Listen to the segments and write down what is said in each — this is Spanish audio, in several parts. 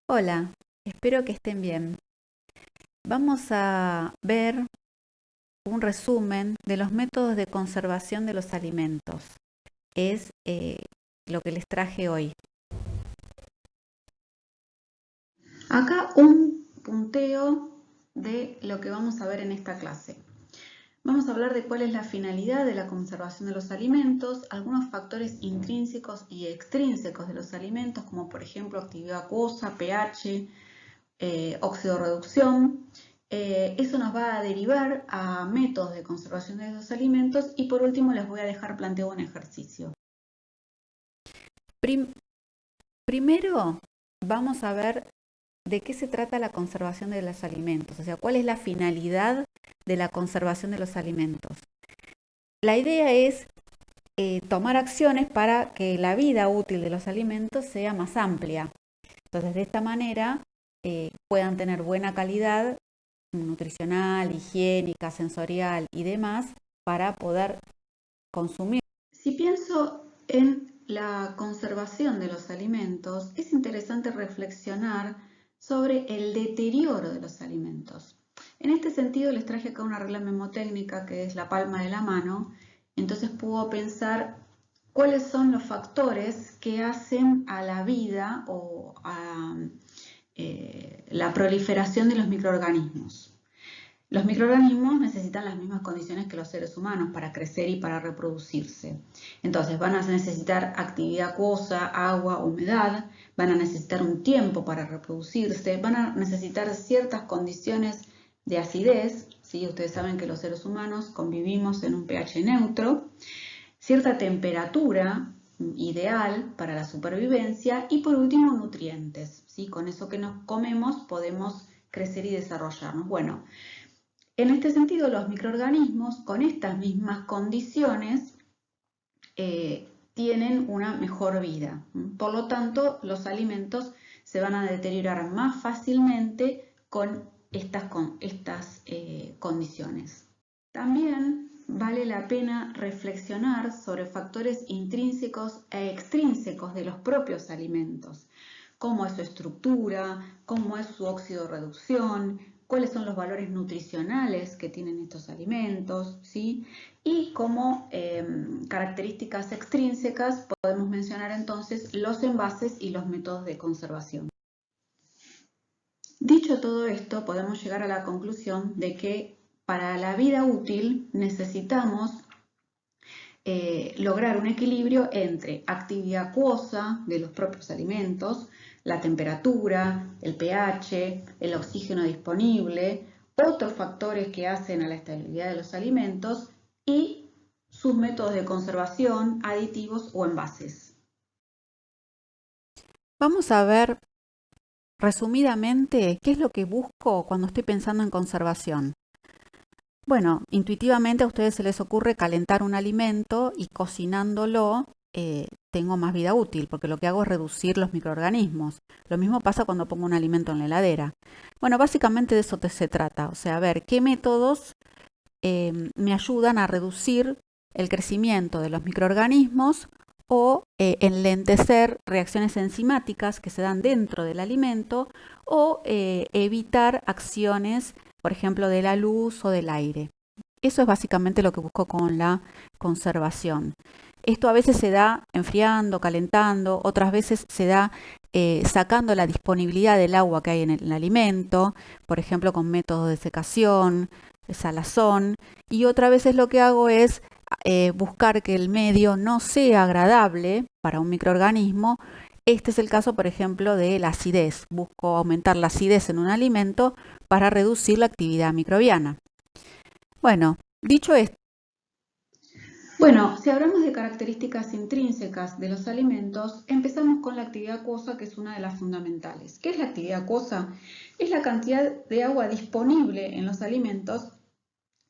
Hola, espero que estén bien. Vamos a ver un resumen de los métodos de conservación de los alimentos. Es lo que les traje hoy. Acá un punteo de lo que vamos a ver en esta clase. Vamos a hablar de cuál es la finalidad de la conservación de los alimentos, algunos factores intrínsecos y extrínsecos de los alimentos, como por ejemplo actividad acuosa, pH, oxidorreducción. Eso nos va a derivar a métodos de conservación de los alimentos y por último les voy a dejar planteado un ejercicio. Primero vamos a ver de qué se trata la conservación de los alimentos, o sea, cuál es la finalidad de la conservación de los alimentos. La idea es tomar acciones para que la vida útil de los alimentos sea más amplia. Entonces, de esta manera puedan tener buena calidad nutricional, higiénica, sensorial y demás para poder consumir. Si pienso en la conservación de los alimentos, es interesante reflexionar sobre el deterioro de los alimentos. En este sentido les traje acá una regla memotécnica que es la palma de la mano, entonces puedo pensar cuáles son los factores que hacen a la vida o a la proliferación de los microorganismos. Los microorganismos necesitan las mismas condiciones que los seres humanos para crecer y para reproducirse. Entonces van a necesitar actividad acuosa, agua, humedad, van a necesitar un tiempo para reproducirse, van a necesitar ciertas condiciones de acidez, ¿sí? Ustedes saben que los seres humanos convivimos en un pH neutro, cierta temperatura ideal para la supervivencia y por último nutrientes, ¿sí? Con eso que nos comemos podemos crecer y desarrollarnos. Bueno, en este sentido, los microorganismos con estas mismas condiciones tienen una mejor vida. Por lo tanto, los alimentos se van a deteriorar más fácilmente con estas condiciones. También vale la pena reflexionar sobre factores intrínsecos e extrínsecos de los propios alimentos, cómo es su estructura, cómo es su oxidorreducción, cuáles son los valores nutricionales que tienen estos alimentos, ¿sí? Y como características extrínsecas podemos mencionar entonces los envases y los métodos de conservación. Dicho todo esto, podemos llegar a la conclusión de que para la vida útil necesitamos lograr un equilibrio entre actividad acuosa de los propios alimentos, la temperatura, el pH, el oxígeno disponible, otros factores que hacen a la estabilidad de los alimentos y sus métodos de conservación, aditivos o envases. Vamos a ver resumidamente qué es lo que busco cuando estoy pensando en conservación. Bueno, intuitivamente a ustedes se les ocurre calentar un alimento y cocinándolo tengo más vida útil, porque lo que hago es reducir los microorganismos. Lo mismo pasa cuando pongo un alimento en la heladera. Bueno, básicamente de eso se trata, o sea, a ver qué métodos me ayudan a reducir el crecimiento de los microorganismos o enlentecer reacciones enzimáticas que se dan dentro del alimento o evitar acciones, por ejemplo, de la luz o del aire. Eso es básicamente lo que busco con la conservación. Esto a veces se da enfriando, calentando, otras veces se da sacando la disponibilidad del agua que hay en el alimento, por ejemplo con métodos de secación, de salazón, y otra vez lo que hago es buscar que el medio no sea agradable para un microorganismo. Este es el caso, por ejemplo, de la acidez. Busco aumentar la acidez en un alimento para reducir la actividad microbiana. Bueno, dicho esto. Bueno, si hablamos de características intrínsecas de los alimentos, empezamos con la actividad acuosa, que es una de las fundamentales. ¿Qué es la actividad acuosa? Es la cantidad de agua disponible en los alimentos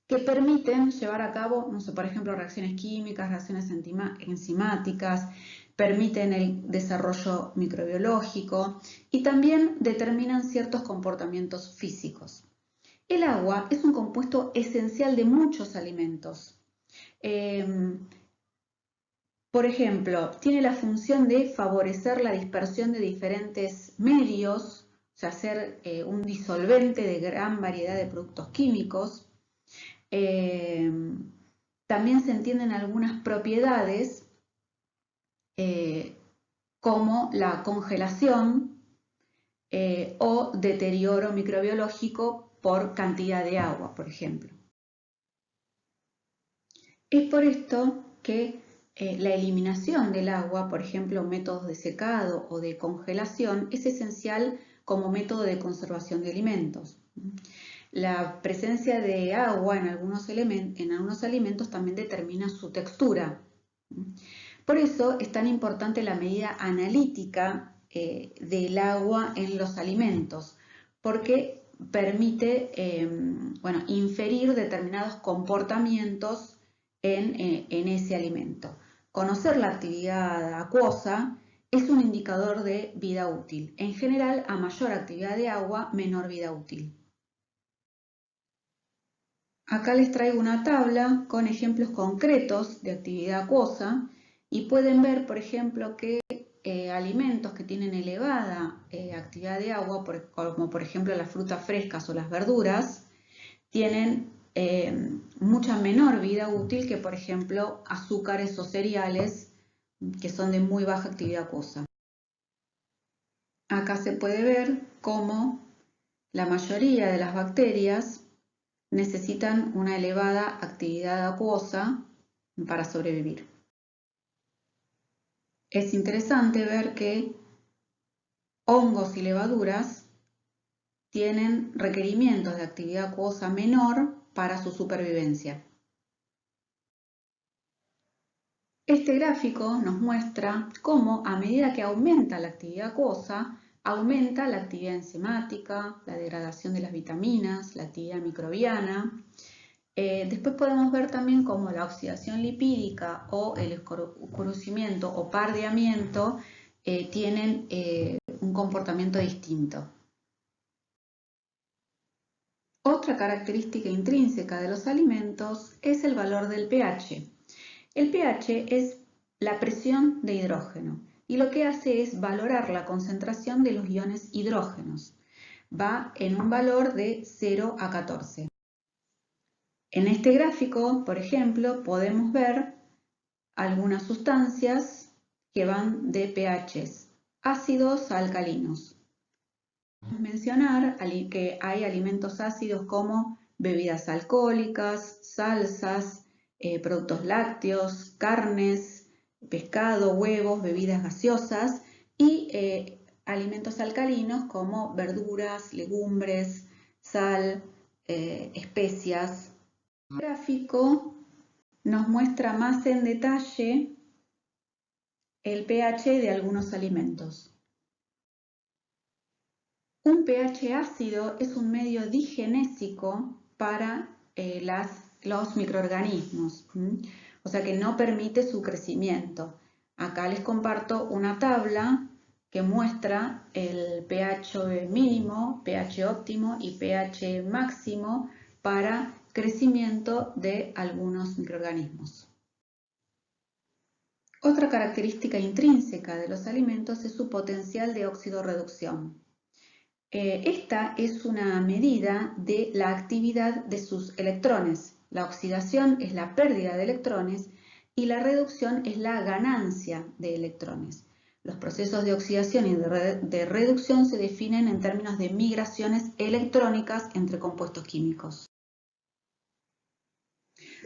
que permiten llevar a cabo, no sé, por ejemplo, reacciones químicas, reacciones enzimáticas, permiten el desarrollo microbiológico y también determinan ciertos comportamientos físicos. El agua es un compuesto esencial de muchos alimentos. Por ejemplo, tiene la función de favorecer la dispersión de diferentes medios sea, ser un disolvente de gran variedad de productos químicos. También se entienden algunas propiedades como la congelación o deterioro microbiológico por cantidad de agua, por ejemplo. Es por esto que la eliminación del agua, por ejemplo, métodos de secado o de congelación, es esencial como método de conservación de alimentos. La presencia de agua en algunos alimentos también determina su textura. Por eso es tan importante la medida analítica del agua en los alimentos, porque permite inferir determinados comportamientos en ese alimento. Conocer la actividad acuosa es un indicador de vida útil. En general, a mayor actividad de agua, menor vida útil. Acá les traigo una tabla con ejemplos concretos de actividad acuosa y pueden ver, por ejemplo, que alimentos que tienen elevada actividad de agua, como por ejemplo las frutas frescas o las verduras, tienen mucha menor vida útil que, por ejemplo, azúcares o cereales que son de muy baja actividad acuosa. Acá se puede ver cómo la mayoría de las bacterias necesitan una elevada actividad acuosa para sobrevivir. Es interesante ver que hongos y levaduras tienen requerimientos de actividad acuosa menor para su supervivencia. Este gráfico nos muestra cómo a medida que aumenta la actividad acuosa, aumenta la actividad enzimática, la degradación de las vitaminas, la actividad microbiana. Después podemos ver también cómo la oxidación lipídica o el oscurecimiento o pardeamiento tienen un comportamiento distinto. Otra característica intrínseca de los alimentos es el valor del pH. El pH es la presión de hidrógeno y lo que hace es valorar la concentración de los iones hidrógenos. Va en un valor de 0 a 14. En este gráfico, por ejemplo, podemos ver algunas sustancias que van de pHs ácidos a alcalinos. Podemos mencionar que hay alimentos ácidos como bebidas alcohólicas, salsas, productos lácteos, carnes, pescado, huevos, bebidas gaseosas y alimentos alcalinos como verduras, legumbres, sal, especias. El gráfico nos muestra más en detalle el pH de algunos alimentos. Un pH ácido es un medio digenésico para los microorganismos, o sea que no permite su crecimiento. Acá les comparto una tabla que muestra el pH mínimo, pH óptimo y pH máximo para crecimiento de algunos microorganismos. Otra característica intrínseca de los alimentos es su potencial de oxidorreducción. Esta es una medida de la actividad de sus electrones. La oxidación es la pérdida de electrones y la reducción es la ganancia de electrones. Los procesos de oxidación y de reducción se definen en términos de migraciones electrónicas entre compuestos químicos.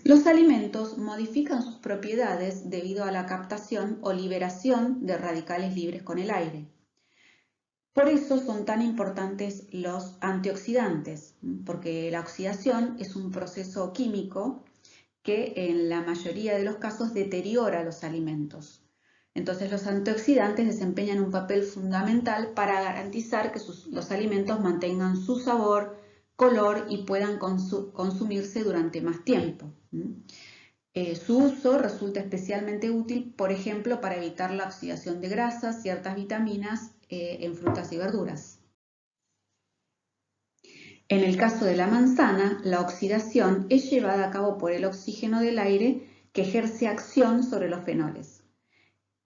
Los alimentos modifican sus propiedades debido a la captación o liberación de radicales libres con el aire. Por eso son tan importantes los antioxidantes, porque la oxidación es un proceso químico que en la mayoría de los casos deteriora los alimentos. Entonces los antioxidantes desempeñan un papel fundamental para garantizar que los alimentos mantengan su sabor, color y puedan consumirse durante más tiempo. Su uso resulta especialmente útil, por ejemplo, para evitar la oxidación de grasas, ciertas vitaminas en frutas y verduras. En el caso de la manzana, la oxidación es llevada a cabo por el oxígeno del aire que ejerce acción sobre los fenoles.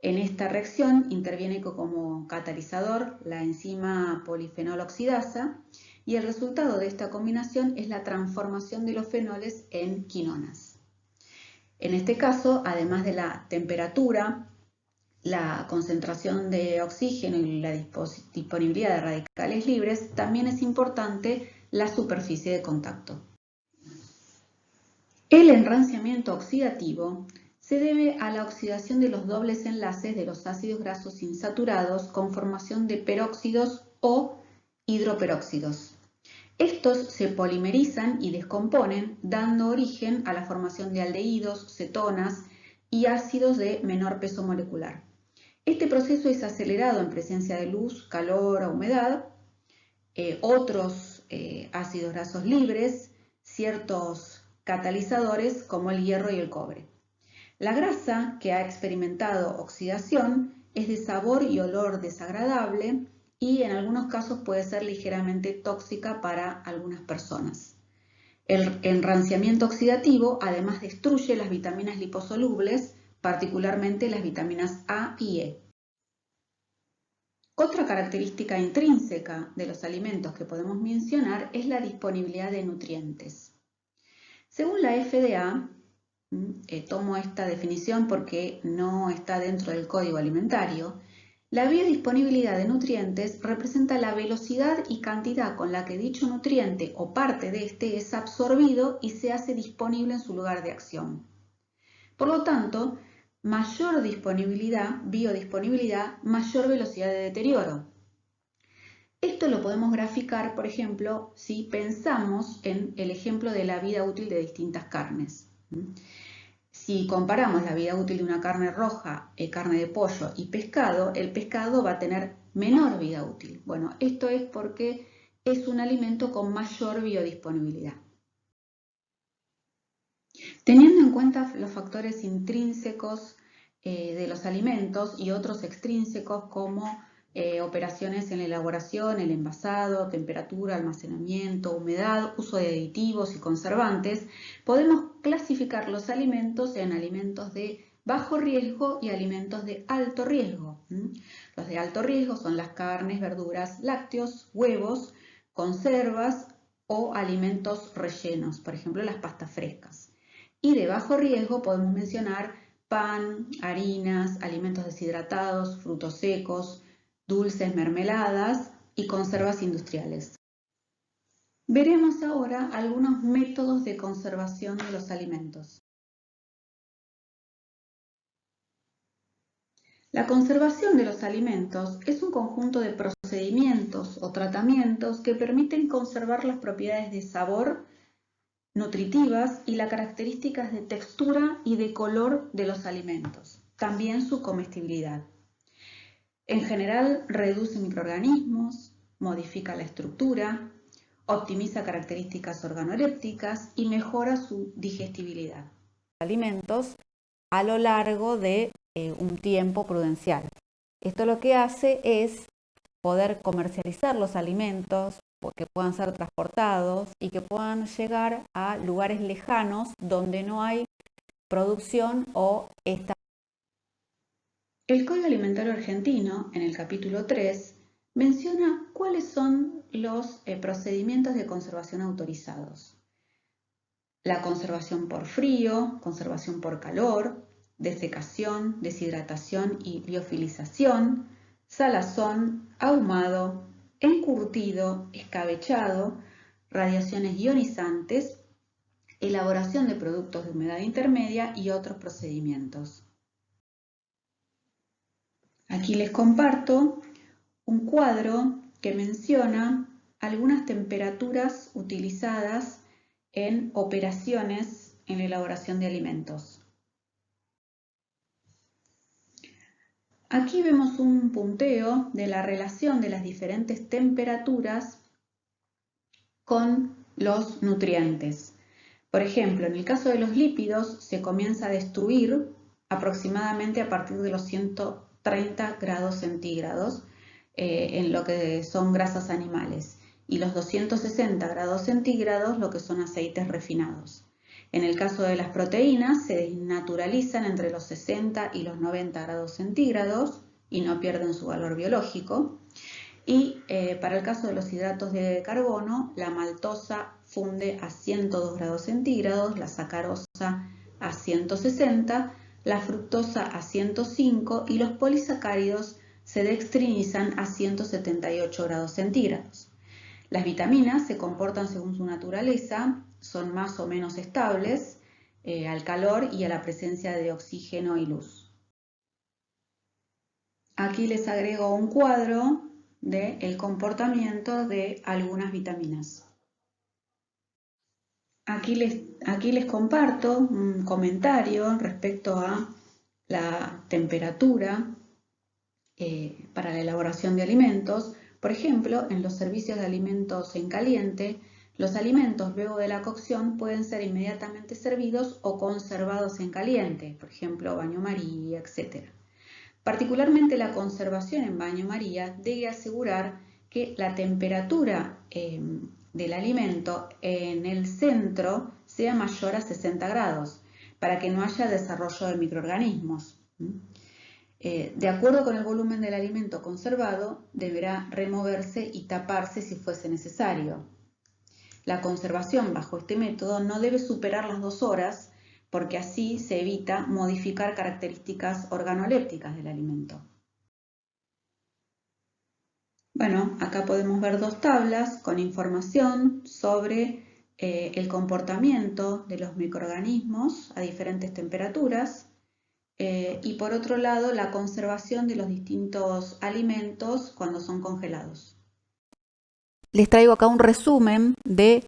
En esta reacción interviene como catalizador la enzima polifenol oxidasa y el resultado de esta combinación es la transformación de los fenoles en quinonas. En este caso, además de la temperatura, la concentración de oxígeno y la disponibilidad de radicales libres, también es importante la superficie de contacto. El enranciamiento oxidativo se debe a la oxidación de los dobles enlaces de los ácidos grasos insaturados con formación de peróxidos o hidroperóxidos. Estos se polimerizan y descomponen, dando origen a la formación de aldehídos, cetonas y ácidos de menor peso molecular. Este proceso es acelerado en presencia de luz, calor o humedad, otros ácidos grasos libres, ciertos catalizadores como el hierro y el cobre. La grasa que ha experimentado oxidación es de sabor y olor desagradable y en algunos casos puede ser ligeramente tóxica para algunas personas. El enranciamiento oxidativo además destruye las vitaminas liposolubles, particularmente las vitaminas A y E. Otra característica intrínseca de los alimentos que podemos mencionar es la disponibilidad de nutrientes. Según la FDA, tomo esta definición porque no está dentro del código alimentario, la biodisponibilidad de nutrientes representa la velocidad y cantidad con la que dicho nutriente o parte de este es absorbido y se hace disponible en su lugar de acción. Por lo tanto, mayor biodisponibilidad, mayor velocidad de deterioro. Esto lo podemos graficar, por ejemplo, si pensamos en el ejemplo de la vida útil de distintas carnes. Si comparamos la vida útil de una carne roja, carne de pollo y pescado, el pescado va a tener menor vida útil. Bueno, esto es porque es un alimento con mayor biodisponibilidad. Teniendo en cuenta los factores intrínsecos de los alimentos y otros extrínsecos como operaciones en la elaboración, el envasado, temperatura, almacenamiento, humedad, uso de aditivos y conservantes, podemos clasificar los alimentos en alimentos de bajo riesgo y alimentos de alto riesgo. Los de alto riesgo son las carnes, verduras, lácteos, huevos, conservas o alimentos rellenos, por ejemplo las pastas frescas. Y de bajo riesgo podemos mencionar pan, harinas, alimentos deshidratados, frutos secos, dulces, mermeladas y conservas industriales. Veremos ahora algunos métodos de conservación de los alimentos. La conservación de los alimentos es un conjunto de procedimientos o tratamientos que permiten conservar las propiedades de sabor, nutritivas y las características de textura y de color de los alimentos, también su comestibilidad. En general, reduce microorganismos, modifica la estructura, optimiza características organolépticas y mejora su digestibilidad. Alimentos a lo largo de un tiempo prudencial. Esto lo que hace es poder comercializar los alimentos, que puedan ser transportados y que puedan llegar a lugares lejanos donde no hay producción o esta. El Código Alimentario Argentino, en el capítulo 3, menciona cuáles son los procedimientos de conservación autorizados. La conservación por frío, conservación por calor, desecación, deshidratación y liofilización, salazón, ahumado, encurtido, escabechado, radiaciones ionizantes, elaboración de productos de humedad intermedia y otros procedimientos. Aquí les comparto un cuadro que menciona algunas temperaturas utilizadas en operaciones en la elaboración de alimentos. Aquí vemos un punteo de la relación de las diferentes temperaturas con los nutrientes. Por ejemplo, en el caso de los lípidos se comienza a destruir aproximadamente a partir de los 130 grados centígrados en lo que son grasas animales y los 260 grados centígrados lo que son aceites refinados. En el caso de las proteínas, se desnaturalizan entre los 60 y los 90 grados centígrados y no pierden su valor biológico. Y para el caso de los hidratos de carbono, la maltosa funde a 102 grados centígrados, la sacarosa a 160, la fructosa a 105 y los polisacáridos se dextrinizan a 178 grados centígrados. Las vitaminas se comportan según su naturaleza, son más o menos estables al calor y a la presencia de oxígeno y luz. Aquí les agrego un cuadro del comportamiento de algunas vitaminas. Aquí les comparto un comentario respecto a la temperatura para la elaboración de alimentos. Por ejemplo, en los servicios de alimentos en caliente, los alimentos luego de la cocción pueden ser inmediatamente servidos o conservados en caliente, por ejemplo, baño María, etc. Particularmente la conservación en baño María debe asegurar que la temperatura del alimento en el centro sea mayor a 60 grados para que no haya desarrollo de microorganismos. De acuerdo con el volumen del alimento conservado, deberá removerse y taparse si fuese necesario. La conservación bajo este método no debe superar las 2 horas porque así se evita modificar características organolépticas del alimento. Bueno, acá podemos ver 2 tablas con información sobre el comportamiento de los microorganismos a diferentes temperaturas. Y por otro lado, la conservación de los distintos alimentos cuando son congelados. Les traigo acá un resumen de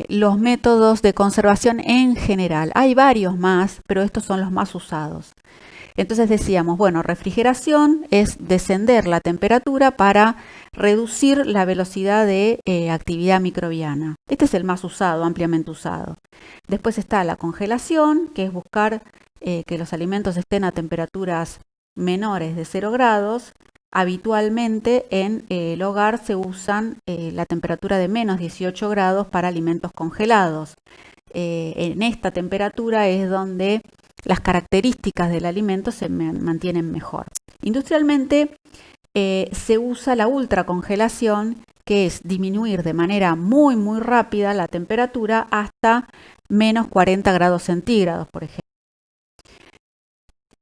los métodos de conservación en general. Hay varios más, pero estos son los más usados. Entonces decíamos, bueno, refrigeración es descender la temperatura para reducir la velocidad de actividad microbiana. Este es el más usado, ampliamente usado. Después está la congelación, que es buscar que los alimentos estén a temperaturas menores de 0 grados. Habitualmente en el hogar se usan la temperatura de menos 18 grados para alimentos congelados. En esta temperatura es donde las características del alimento se mantienen mejor. Industrialmente se usa la ultracongelación, que es disminuir de manera muy rápida la temperatura hasta menos 40 grados centígrados, por ejemplo.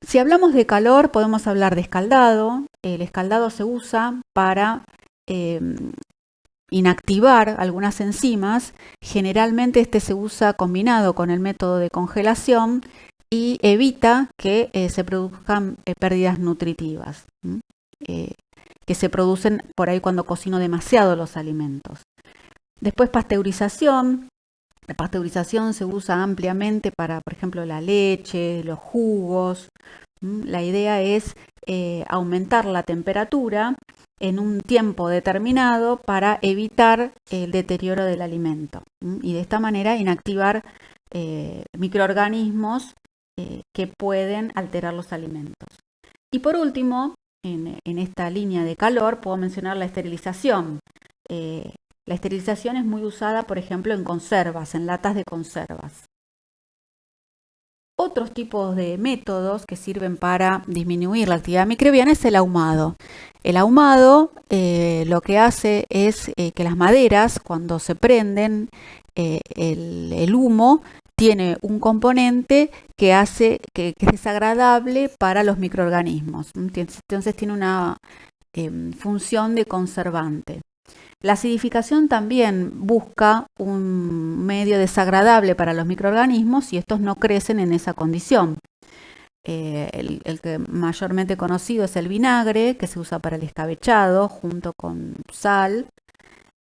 Si hablamos de calor, podemos hablar de escaldado. El escaldado se usa para inactivar algunas enzimas. Generalmente este se usa combinado con el método de congelación y evita que se produzcan pérdidas nutritivas, que se producen por ahí cuando cocino demasiado los alimentos. Después pasteurización. La pasteurización se usa ampliamente para, por ejemplo, la leche, los jugos. La idea es aumentar la temperatura en un tiempo determinado para evitar el deterioro del alimento y de esta manera inactivar microorganismos que pueden alterar los alimentos. Y por último, en esta línea de calor, puedo mencionar la esterilización. La esterilización es muy usada, por ejemplo, en conservas, en latas de conservas. Otros tipos de métodos que sirven para disminuir la actividad microbiana es el ahumado. El ahumado lo que hace es que las maderas, cuando se prenden, el humo tiene un componente que hace que es desagradable para los microorganismos. Entonces tiene una función de conservante. La acidificación también busca un medio desagradable para los microorganismos y estos no crecen en esa condición. El que mayormente conocido es el vinagre, que se usa para el escabechado junto con sal.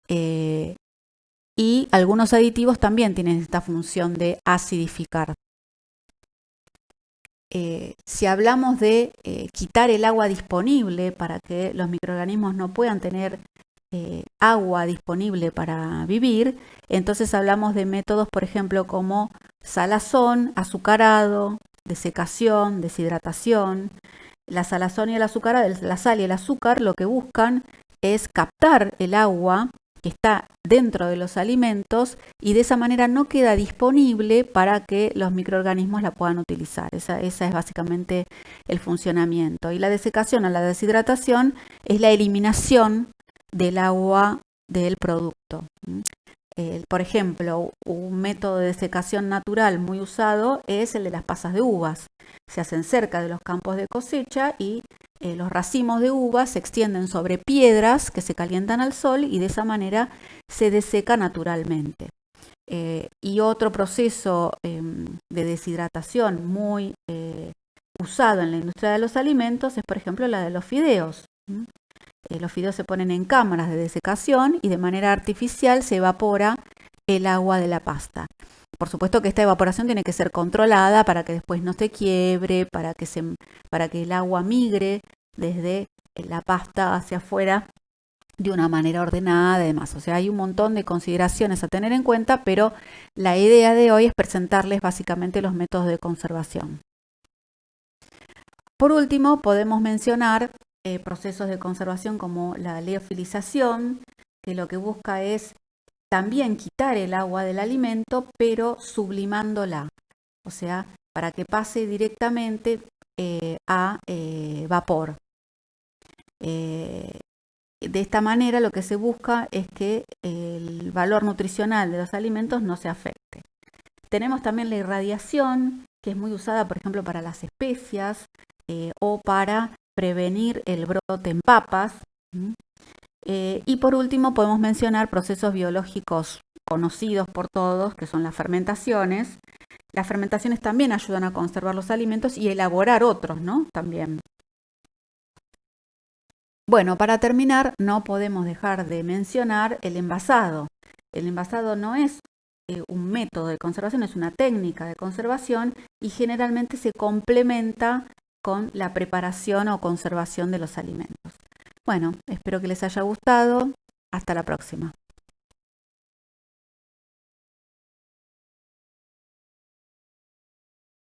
Y algunos aditivos también tienen esta función de acidificar. Si hablamos de quitar el agua disponible para que los microorganismos no puedan tener agua disponible para vivir, entonces hablamos de métodos, por ejemplo, como salazón, azucarado, desecación, deshidratación. La salazón y el azucarado, la sal y el azúcar, lo que buscan es captar el agua que está dentro de los alimentos y de esa manera no queda disponible para que los microorganismos la puedan utilizar. Esa es básicamente el funcionamiento. Y la desecación o la deshidratación es la eliminación del agua del producto. Por ejemplo, un método de desecación natural muy usado es el de las pasas de uvas. Se hacen cerca de los campos de cosecha y los racimos de uvas se extienden sobre piedras que se calientan al sol y de esa manera se deseca naturalmente. Y otro proceso de deshidratación muy usado en la industria de los alimentos es, por ejemplo, la de los fideos. Los fideos se ponen en cámaras de desecación y de manera artificial se evapora el agua de la pasta. Por supuesto que esta evaporación tiene que ser controlada para que después no se quiebre, para que el agua migre desde la pasta hacia afuera de una manera ordenada y demás. O sea, hay un montón de consideraciones a tener en cuenta, pero la idea de hoy es presentarles básicamente los métodos de conservación. Por último, podemos mencionar procesos de conservación como la liofilización, que lo que busca es también quitar el agua del alimento, pero sublimándola, o sea, para que pase directamente a vapor. De esta manera lo que se busca es que el valor nutricional de los alimentos no se afecte. Tenemos también la irradiación, que es muy usada, por ejemplo, para las especias o para prevenir el brote en papas. Y por último podemos mencionar procesos biológicos conocidos por todos, que son las fermentaciones. Las fermentaciones también ayudan a conservar los alimentos y elaborar otros, ¿no? También. Bueno, para terminar, no podemos dejar de mencionar el envasado. El envasado no es un método de conservación, es una técnica de conservación y generalmente se complementa con la preparación o conservación de los alimentos. Bueno, espero que les haya gustado. Hasta la próxima.